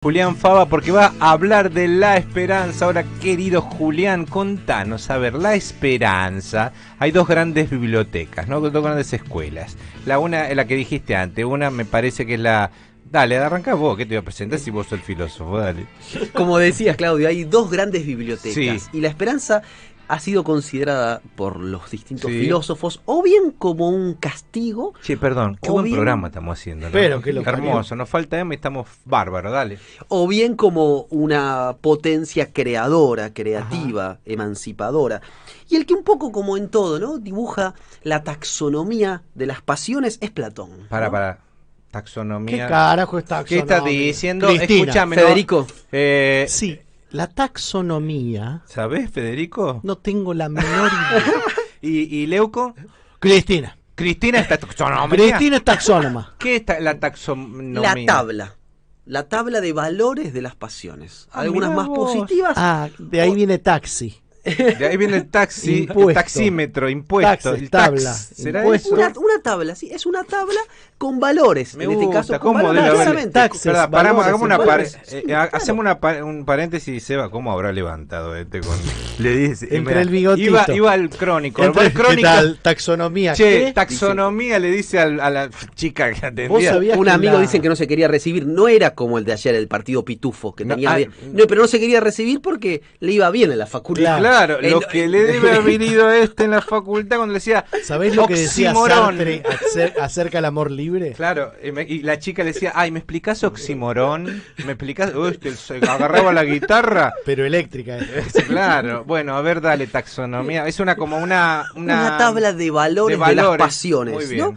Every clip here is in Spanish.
Julián Fava, porque va a hablar de la esperanza. Ahora, querido Julián, contanos, a ver, la esperanza. Hay dos grandes bibliotecas, ¿no? Dos grandes escuelas. La una es la que dijiste antes, una me parece que es la... Dale, arranca vos, que te voy a presentar si vos sos el filósofo, dale. Como decías, Claudio, hay dos grandes bibliotecas. Sí. Y la esperanza ha sido considerada por los distintos filósofos o bien como un castigo. Che, perdón, qué buen programa estamos haciendo, ¿no? Pero que lo hermoso, nos falta Emma y estamos bárbaros, dale. O bien como una potencia creadora, creativa, emancipadora. Y el que un poco como en todo, ¿no? Dibuja la taxonomía de las pasiones es Platón, ¿no? Para. Taxonomía. ¿Qué carajo es taxonomía? ¿Qué estás diciendo? Cristina. Escúchame, ¿no? Federico. Sí, la taxonomía... ¿Sabés, Federico? No tengo la menor idea. ¿Y Leuco? Cristina. Cristina es taxonomía. Cristina es taxónoma. ¿Qué es la taxonomía? La tabla. La tabla de valores de las pasiones. Algunas mirá más vos. positivas. Ah, de ahí viene taxi. De ahí viene el taxi, Impuesto. el taxímetro, impuesto, Taxi, el tax. tabla, ¿Será impuesto. eso? Una tabla, sí, es una tabla con valores. Me en este gusta, caso, con ¿cómo valores, debe haber claramente. taxes, Espera, paramos, valores, hagamos una impuestos. claro. hacemos un paréntesis, Seba, ¿cómo habrá levantado este con le dice Entre mira, el bigotito. iba al crónico, Entre- va al crónico. ¿Qué tal? Taxonomía. Che, ¿qué? taxonomía le dice a la chica que ¿Vos atendía. sabías Un que amigo la- dicen que no se quería recibir, no era como el de ayer, el partido Pitufo, que No, tenía... ah, no, pero no se quería recibir porque le iba bien en la facultad. Claro, lo que le debe haber venido a este en la facultad cuando le decía ¿Sabés lo que decía oximorón? Sartre acerca del amor libre? Claro, y la chica le decía, ay, ¿me explicás oximorón? ¿Me explicás? Uy, se agarraba la guitarra. Pero eléctrica. Sí, claro, bueno, a ver, dale, taxonomía. Es como una tabla de valores de las pasiones, muy bien. ¿no?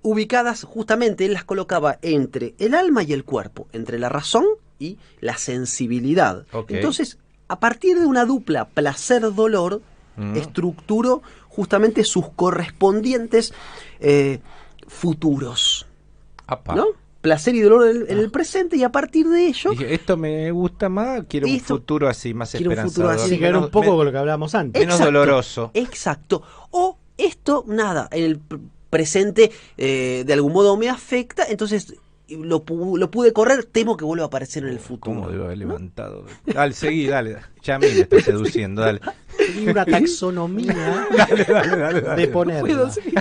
Ubicadas justamente, él las colocaba entre el alma y el cuerpo, entre la razón y la sensibilidad. Ok. Entonces, a partir de una dupla placer-dolor, estructuró justamente sus correspondientes futuros, Apa. ¿no? Placer y dolor en el presente, y a partir de ello... Dije, esto me gusta más, quiero un Esto- futuro así, más quiero un futuro esperanzador. así. Tiene que ver un poco con lo que hablábamos antes. menos doloroso. Exacto. O esto, nada, en el presente de algún modo me afecta, entonces lo pude correr, temo que vuelva a aparecer en el futuro. ¿Cómo debo haber levantado? Dale, seguí, dale. Ya a mí me está seduciendo, dale. Y una taxonomía Dale. de No ponerla. puedo seguir.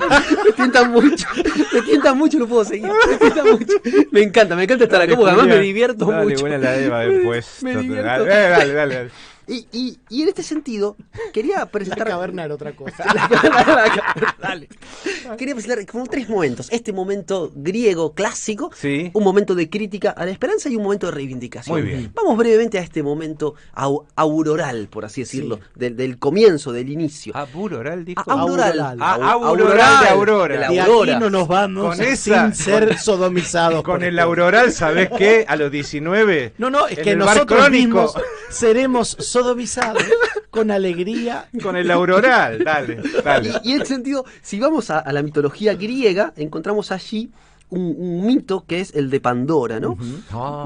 Me tientan mucho, no puedo seguir. Me tientan mucho. Me encanta estar acá, porque además me divierto dale, mucho. buena la Eva de puesto. Me divierto. Dale. Y en este sentido, quería La presentar... caverna era otra cosa. Dale. Quería presentar como tres momentos. Este momento griego clásico, Sí. un momento de crítica a la esperanza y un momento de reivindicación. Muy bien. Vamos brevemente a este momento auroral, por así decirlo, del comienzo, del inicio. Oral dijo. Auroral. Auroral. De Aurora. De la Y Aurora. aquí no nos vamos Con esa- sin ser sodomizados. Con por el esto. Auroral, ¿sabés qué? A los 19. No, es en que el bar nosotros Crónico, mismos seremos sodomizados con alegría. con el Auroral. Dale. Y en ese sentido, si vamos a la mitología griega, encontramos allí un mito que es el de Pandora, ¿no?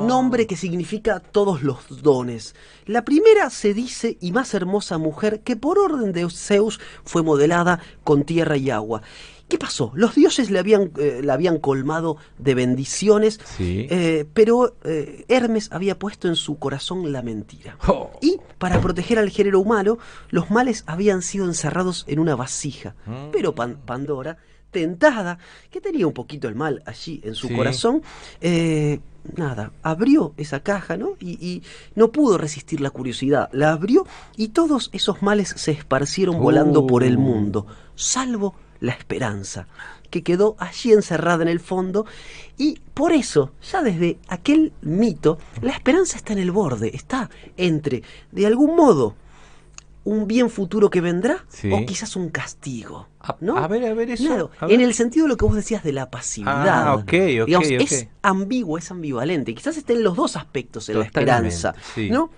Nombre que significa todos los dones. La primera se dice y más hermosa mujer que por orden de Zeus fue modelada con tierra y agua. ¿Qué pasó? Los dioses la habían colmado de bendiciones, Sí. pero Hermes había puesto en su corazón la mentira. Oh. Y para proteger al género humano, los males habían sido encerrados en una vasija. Pero Pandora, tentada, que tenía un poquito el mal allí en su Sí. corazón, abrió esa caja, ¿no? Y no pudo resistir la curiosidad. La abrió y todos esos males se esparcieron volando por el mundo, salvo la esperanza, que quedó allí encerrada en el fondo. Y por eso, ya desde aquel mito, la esperanza está en el borde, está entre, de algún modo, un bien futuro que vendrá, Sí. o quizás un castigo, ¿no? A ver eso. Claro, a ver. en el sentido de lo que vos decías de la pasividad. Ah, ok. Digamos, es ambiguo, es ambivalente. Quizás estén los dos aspectos en Totalmente, la esperanza, sí. ¿no?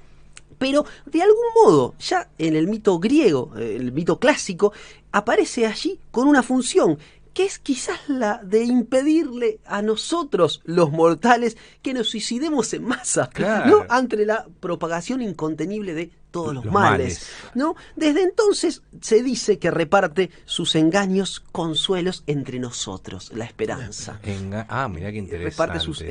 Pero de algún modo, ya en el mito griego, el mito clásico, aparece allí con una función que es quizás la de impedirle a nosotros, los mortales, que nos suicidemos en masa, Claro. ¿no? Ante la propagación incontenible de todos los Los males, ¿no? Desde entonces se dice que reparte sus engaños, consuelos entre nosotros, la esperanza. Mirá qué interesante. Reparte sus,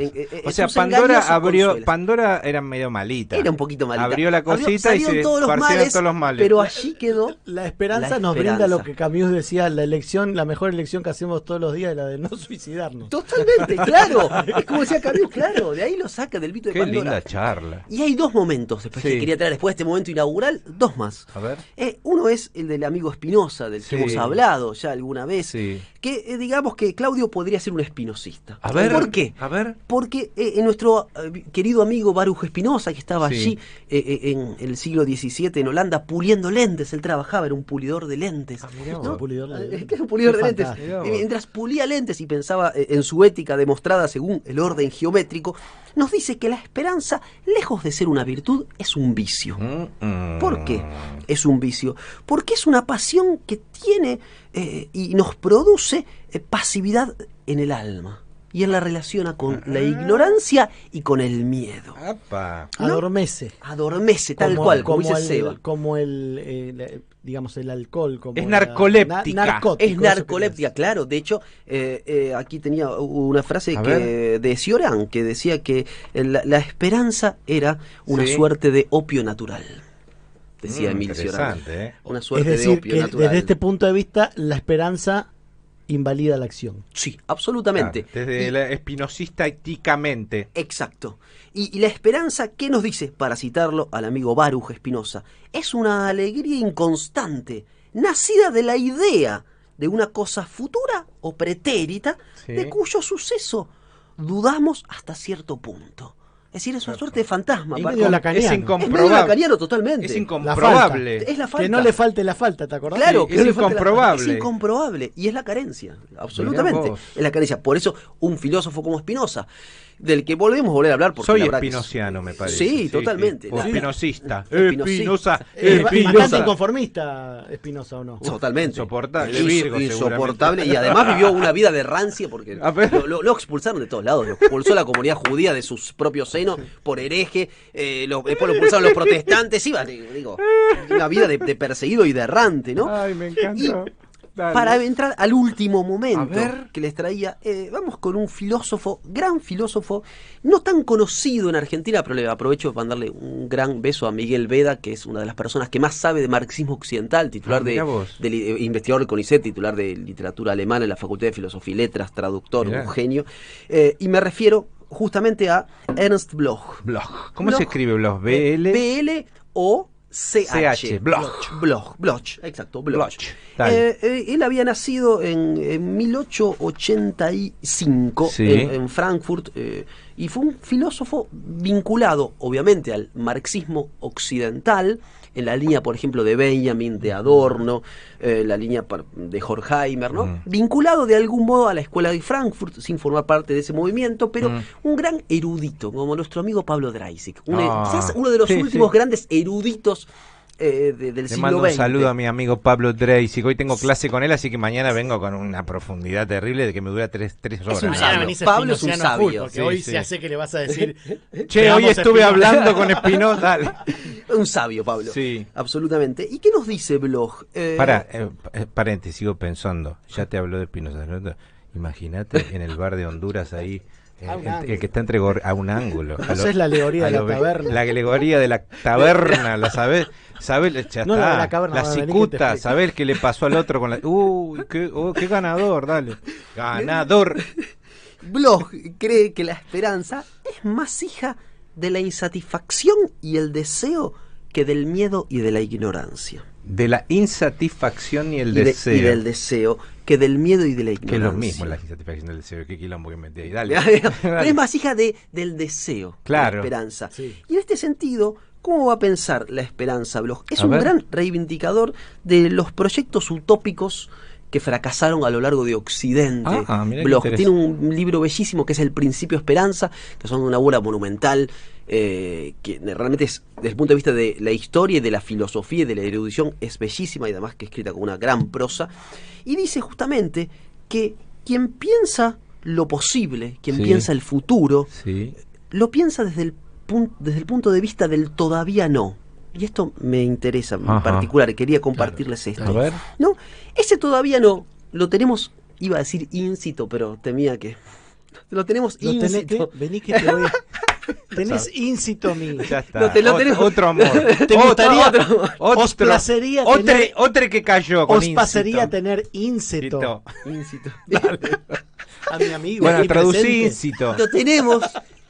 o sea, sus Pandora engaños o abrió, consuelos. Pandora era medio malita. Era un poquito malita. Abrió la cosita y salieron se todos los esparcieron males, todos los males. pero allí quedó La esperanza la nos esperanza. brinda lo que Camus decía, la mejor elección que hacemos todos los días es la de no suicidarnos. Totalmente, claro. Es como decía Camus, claro. De ahí lo saca del mito de Qué Pandora. linda charla. Y hay dos momentos después Sí. que quería traer después de este momento inaugural, dos más. A ver. Uno es el del amigo Spinoza, del que Sí. hemos hablado ya alguna vez, Sí. que digamos que Claudio podría ser un espinosista. A ver. ¿Por qué? A ver. Porque nuestro querido amigo Baruch Spinoza, que estaba Sí. allí en el siglo XVII en Holanda puliendo lentes, él trabajaba, era un pulidor de lentes. Mirá vos, ¿no? un pulidor de lentes. Que era un pulidor Qué de lentes. fantástico. Mirá vos. Mientras pulía lentes y pensaba en su ética demostrada según el orden geométrico, nos dice que la esperanza, lejos de ser una virtud, es un vicio. ¿Por qué es un vicio? Porque es una pasión que tiene y nos produce pasividad en el alma. Y él la relaciona con la ignorancia y con el miedo. Apa. ¿no? Adormece. Adormece, tal cual, como dice Seba. Como digamos, el alcohol. Como Es narcoléptica. narcótico, Es eso narcoléptica, claro. De hecho, aquí tenía una frase A de Cioran que decía que la esperanza era una Sí. suerte de opio natural. Decía Emil Cioran. Interesante, Una es suerte de decir, opio que natural. desde este punto de vista, la esperanza invalida la acción. Sí, absolutamente. Claro, desde Y- la espinosísticamente. Exacto. Y la esperanza, ¿qué nos dice? Para citarlo al amigo Baruch Spinoza, es una alegría inconstante, nacida de la idea de una cosa futura o pretérita, Sí. de cuyo suceso dudamos hasta cierto punto. Es decir, es una suerte de fantasma. Y para- medio es lacaniano. Es medio incomprobable. lacaniano totalmente. Es La incomprobable. Es la falta. Que no le falte la falta, ¿te acordás? Claro, Sí, que es no le falta la- incomprobable. Es incomprobable. Y es la carencia. Absolutamente. Mirá vos. Es la carencia. Por eso, un filósofo como Spinoza, del que volvemos a volver a hablar. Porque Soy la verdad que es- espinociano, me parece. Sí, totalmente. O La- espinosista. Espinosista. Espinosa. Bastante Espinosa. inconformista, Espinosa, ¿o no? Totalmente. Insoportable, de Virgo, Insoportable. seguramente. Y además vivió una vida de rancia porque A ver. lo expulsaron de todos lados. Lo expulsó la comunidad judía de sus propios senos por hereje. Después lo expulsaron los protestantes. Iba, digo, una vida de perseguido y de errante, ¿no? Ay, me encantó. Dale. Para entrar al último A momento ver. que les traía, vamos con un filósofo, gran filósofo, no tan conocido en Argentina, pero le aprovecho para mandarle un gran beso a Miguel Veda, que es una de las personas que más sabe de marxismo occidental, titular mirá vos. investigador del CONICET, titular de literatura alemana en la Facultad de Filosofía y Letras, traductor, Mirá. un genio, y me refiero justamente a Ernst Bloch. Blog. ¿Cómo Bloch. se escribe Blog? BL. BLOCH. Bloch, exacto, Bloch. Bloch, dale. Él había nacido en 1885 Sí. en Frankfurt y fue un filósofo vinculado, obviamente, al marxismo occidental, en la línea, por ejemplo, de Benjamin, de Adorno, la línea de Horkheimer, ¿no? Vinculado de algún modo a la escuela de Frankfurt, sin formar parte de ese movimiento, pero un gran erudito, como nuestro amigo Pablo Dreisig, quizás uno de los Sí, últimos sí. grandes eruditos del Le siglo mando un XX. saludo a mi amigo Pablo Dreisig. Hoy tengo clase con él, así que mañana vengo con una profundidad terrible de que me dura tres horas. un Mañana sabio. venís a Pablo es un Espinociano a full, sabio. porque Sí, hoy sí. ya sé que le vas a decir. Che, "Te hoy vamos, estuve Espinosa". hablando con Espinosa. Dale. Un sabio, Pablo. Sí. Absolutamente. ¿Y qué nos dice Bloch? Paréntesis, sigo pensando. Ya te habló de Espinosa, ¿no? Imagínate en el bar de Honduras ahí. A un El ángulo. que está a un ángulo. Esa es la alegoría de la taberna. La alegoría de la taberna, ¿la sabés? ¿Sabés? Ya No, está. la de la caverna, La vení que te cicuta, explico. ¿sabés qué le pasó al otro con la. Uy, qué ganador, dale. Ganador. Bloch cree que la esperanza es más hija de la insatisfacción y el deseo que del miedo y de la ignorancia. De la insatisfacción y el Y deseo. y del deseo que del miedo y de la Que es ignorancia. lo mismo la insatisfacción del deseo. Qué quilombo que metí ahí. Dale. Pero es más hija del deseo, Claro. la esperanza. Sí. Y en este sentido, ¿cómo va a pensar la esperanza, Bloch? Es A un ver. gran reivindicador de los proyectos utópicos que fracasaron a lo largo de Occidente. Mirá qué Bloch tiene interesante. un libro bellísimo que es El Principio Esperanza, que son una obra monumental, que realmente es, desde el punto de vista de la historia y de la filosofía y de la erudición, es bellísima y además que escrita con una gran prosa. Y dice justamente que quien piensa lo posible, quien Sí. piensa el futuro, Sí. lo piensa desde el punto de vista del todavía no. y esto me interesa en Ajá. particular, quería compartirles esto. A ver. No, ese todavía no, lo tenemos, iba a decir íncito, pero temía que... Lo tenemos Lo tenés íncito. que, vení que te voy a... Tenés íncito a mí. Ya está. Lo tenemos. Otro amor. ¿Te gustaría? Otro, Os placería otro, tener- otro que cayó con Os pasaría íncito. tener íncito Íncito. a mi amigo. Bueno, aquí traducí presente. íncito. Lo tenemos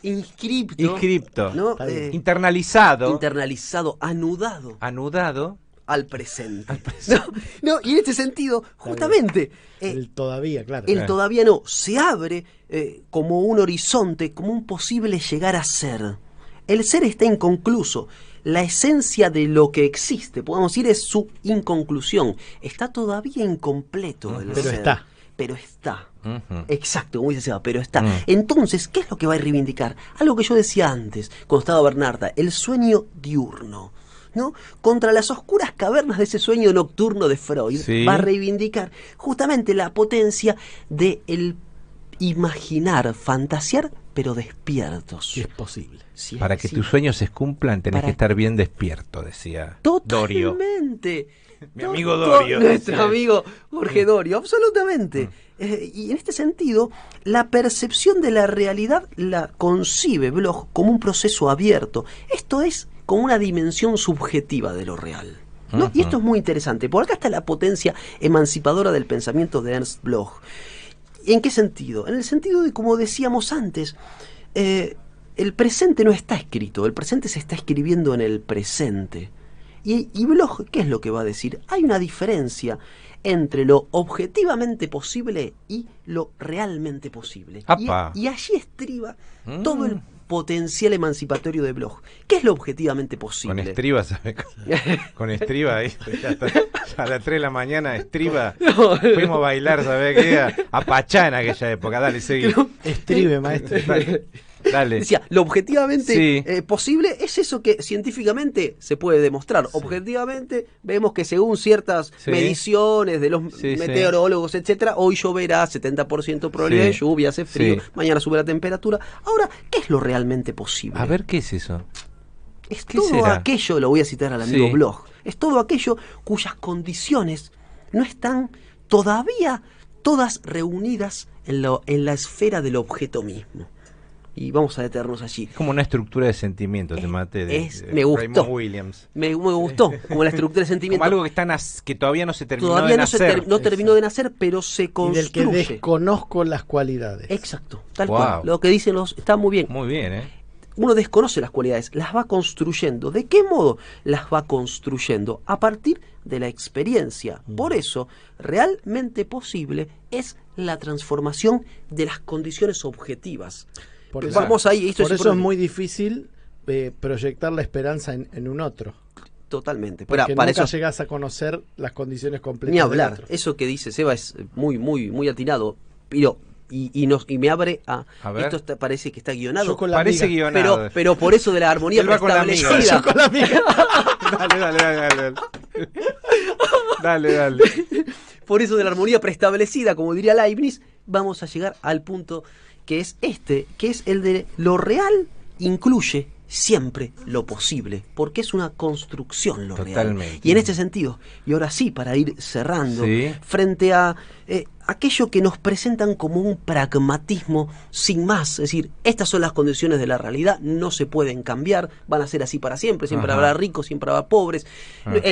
inscripto. Inscripto. ¿No? Está bien. Internalizado. Internalizado, anudado Anudado. al presente. No, y en este sentido, justamente, El todavía, claro. el todavía no, se abre como un horizonte, como un posible llegar a ser. El ser está inconcluso. La esencia de lo que existe, podemos decir, es su inconclusión. Está todavía incompleto el Pero ser. está. Pero está. Ujú. Exacto, como dice Seba, pero está. Entonces, ¿qué es lo que va a reivindicar? Algo que yo decía antes, cuando estaba Bernarda, el sueño diurno, ¿no? Contra las oscuras cavernas de ese sueño nocturno de Freud, Sí. va a reivindicar justamente la potencia de el imaginar, fantasear, pero despiertos. Si es posible. Si es Para que posible. tus sueños se cumplan, tenés Para- que estar bien despierto, decía Dorio. Totalmente. Mi amigo Dorio. Nuestro Sí. amigo Jorge Dorio, absolutamente. Y en este sentido, la percepción de la realidad la concibe Bloch como un proceso abierto. Esto es como una dimensión subjetiva de lo real, ¿no? Y esto es muy interesante. Por acá está la potencia emancipadora del pensamiento de Ernst Bloch. ¿En qué sentido? En el sentido de, como decíamos antes, el presente no está escrito, el presente se está escribiendo en el presente. Y Bloch, ¿qué es lo que va a decir? Hay una diferencia entre lo objetivamente posible y lo realmente posible. ¡Apa! Y allí estriba todo el potencial emancipatorio de Bloch. ¿Qué es lo objetivamente posible? Con estriba, ¿sabes? Con estriba ahí. Ya está. A las 3 de la mañana, estriba. Fuimos a bailar, ¿sabes qué? A Pachá en aquella época. Dale, seguí. Estribe, maestro. Dale. Decía, lo objetivamente Sí. posible es eso que científicamente se puede demostrar. Objetivamente vemos que según ciertas Sí. mediciones de los Sí, sí. meteorólogos, etcétera, hoy lloverá 70% probabilidad de Sí. lluvia, hace frío, Sí. mañana sube la temperatura. Ahora, ¿qué es lo realmente posible? A ver, ¿qué es eso? Es ¿qué todo será? aquello, lo voy a citar al amigo Sí. Bloch, es todo aquello cuyas condiciones no están todavía todas reunidas en la esfera del objeto mismo. Y vamos a detenernos allí. Es como una estructura de sentimientos, te maté. De me gustó. Raymond Williams. Me gustó, como la estructura de sentimiento. Como algo que, que todavía no se terminó Todavía de no, nacer. no terminó de nacer, pero se Y del que construye. desconozco las cualidades. Exacto, tal Wow. cual. Lo que dicen está muy bien. Muy bien, ¿eh? Uno desconoce las cualidades, las va construyendo. ¿De qué modo las va construyendo? A partir de la experiencia. Por eso, realmente posible es la transformación de las condiciones objetivas. Por eso, Vamos ahí, esto por es eso es importante. muy difícil proyectar la esperanza en un otro. Totalmente. Porque Para nunca eso, llegas a conocer las condiciones completas ni del hablar. otro. Eso que dice Seba es muy atinado. Pero, y me abre a ver. esto parece que está guionado. Yo con la Parece amiga. guionado. Pero por eso de la armonía Él va con la amiga. preestablecida. Yo con la amiga. Dale. Dale. Por eso de la armonía preestablecida, como diría Leibniz, vamos a llegar al punto que es que es el de lo real incluye siempre lo posible, porque es una construcción lo Totalmente. real. Y en este sentido, y ahora sí, para ir cerrando, Sí. frente a aquello que nos presentan como un pragmatismo sin más, es decir, estas son las condiciones de la realidad, no se pueden cambiar, van a ser así para siempre, siempre Ajá. habrá ricos, siempre habrá pobres.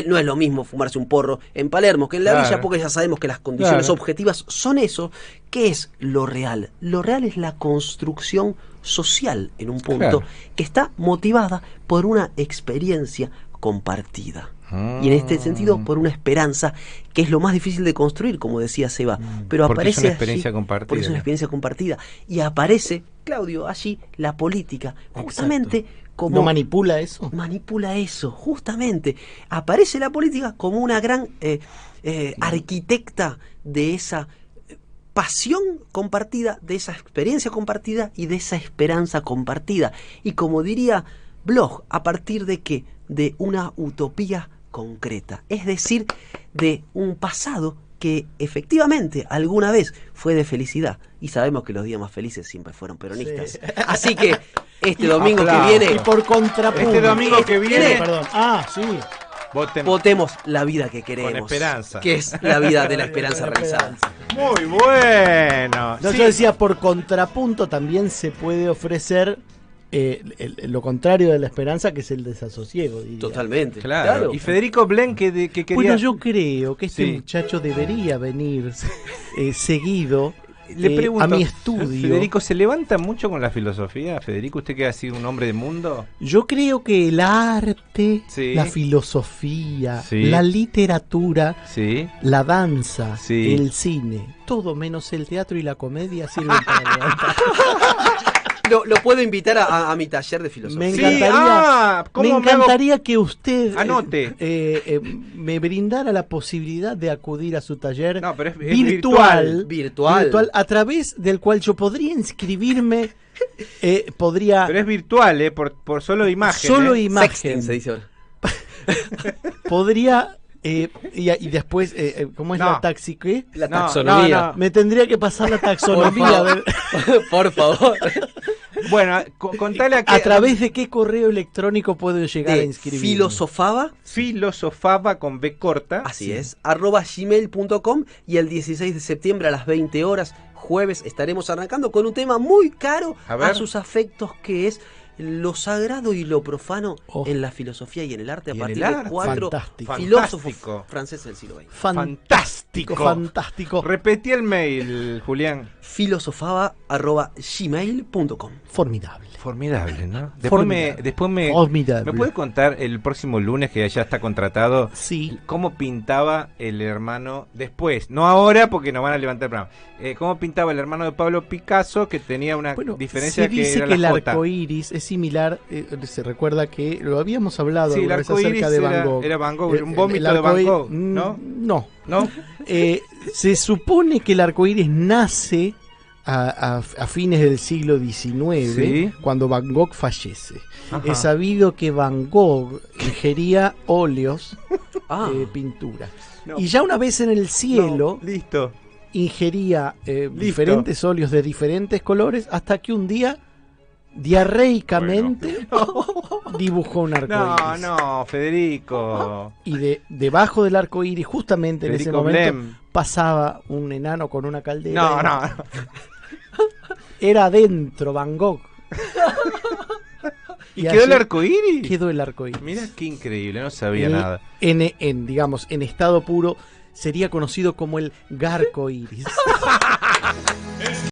No es lo mismo fumarse un porro en Palermo que en la Claro. villa, porque ya sabemos que las condiciones Claro. objetivas son eso. ¿Qué es lo real? Lo real es la construcción social en un punto Claro. que está motivada por una experiencia compartida. Y en este sentido, por una esperanza que es lo más difícil de construir, como decía Seba. Pero Porque es aparece una allí- experiencia compartida, porque es una ¿no? experiencia compartida. Y aparece, Claudio, allí la política, justamente como ¿No manipula eso? manipula eso, justamente. Aparece la política como una gran arquitecta de esa pasión compartida, de esa experiencia compartida y de esa esperanza compartida. Y como diría Bloch, ¿a partir de qué? De una utopía concreta, es decir, de un pasado que efectivamente alguna vez fue de felicidad, y sabemos que los días más felices siempre fueron peronistas. Sí. Así que este domingo aplausos. que viene Y por contrapunto. Este domingo que viene, Perdón. Ah, sí. voten votemos la vida que queremos. con esperanza. Que es la vida de la esperanza De la realizada. esperanza. Muy bueno. No, Sí. yo decía, por contrapunto también se puede ofrecer lo contrario de la esperanza, que es el desasosiego, diría. Totalmente. Claro. Y Federico Blen, que quería... Bueno, yo creo que este Sí. muchacho debería venir seguido Le pregunto, a mi estudio. Federico, ¿se levanta mucho con la filosofía? Federico, ¿usted que ha sido un hombre de mundo? Yo creo que el arte, Sí. la filosofía, Sí. la literatura, Sí. la danza, Sí. el cine, todo menos el teatro y la comedia sirven para levantar. Lo puedo invitar a mi taller de filosofía. Me Sí, encantaría, ¿cómo me encantaría que usted Anote. me brindara la posibilidad de acudir a su taller No, pero es virtual, virtual. a través del cual yo podría inscribirme, podría Pero es virtual, por solo imagen. solo ¿eh? imagen, Sexting se dice ahora. podría y después ¿cómo es No. la taxi qué? La No, taxonomía. no, no. Me tendría que pasar la taxonomía Por favor. Bueno, contale a través de qué correo electrónico puedo llegar a De inscribirme. filosofaba, filosofaba con B corta. así es, @gmail.com, y el 16 de septiembre a las 20 horas, jueves, estaremos arrancando con un tema muy caro A ver. a sus afectos, que es lo sagrado y lo profano Oh. en la filosofía y en el arte, a Y en partir el de arte. 4 Fantástico. filósofos Fantástico. franceses del siglo XX. Fantástico. Fantástico. Repetí el mail, Julián. filosofaba@gmail.com. Formidable. Formidable, ¿no? Después Formidable. ¿Me Formidable. puede contar el próximo lunes, que ya está contratado, Sí. cómo pintaba el hermano después? No ahora, porque nos van a levantar el programa. ¿Cómo pintaba el hermano de Pablo Picasso, que tenía una Bueno, diferencia se que dice era que el la J? arco iris es similar, se recuerda que lo habíamos hablado Sí, el alguna vez arco iris acerca de Van Gogh. era Van Gogh, El- un el vómito de arco Van iris- Gogh, ¿no? No. ¿No? Se supone que el arco iris nace a fines del siglo XIX, Sí. cuando Van Gogh fallece. Ajá. Es sabido que Van Gogh ingería óleos, Ah, pintura. No. Y ya una vez en el cielo, No, listo. ingería diferentes óleos de diferentes colores, hasta que un día, diarreicamente, dibujó un arco No, iris. no, Federico. Y debajo del arco iris, justamente en ese Federico momento, Blem. pasaba un enano con una caldera. No, no. Era adentro Van Gogh. ¿Y quedó el así arco iris? Quedó el arco iris. Mira qué increíble, no sabía Y nada. digamos, en estado puro, sería conocido como el garco iris.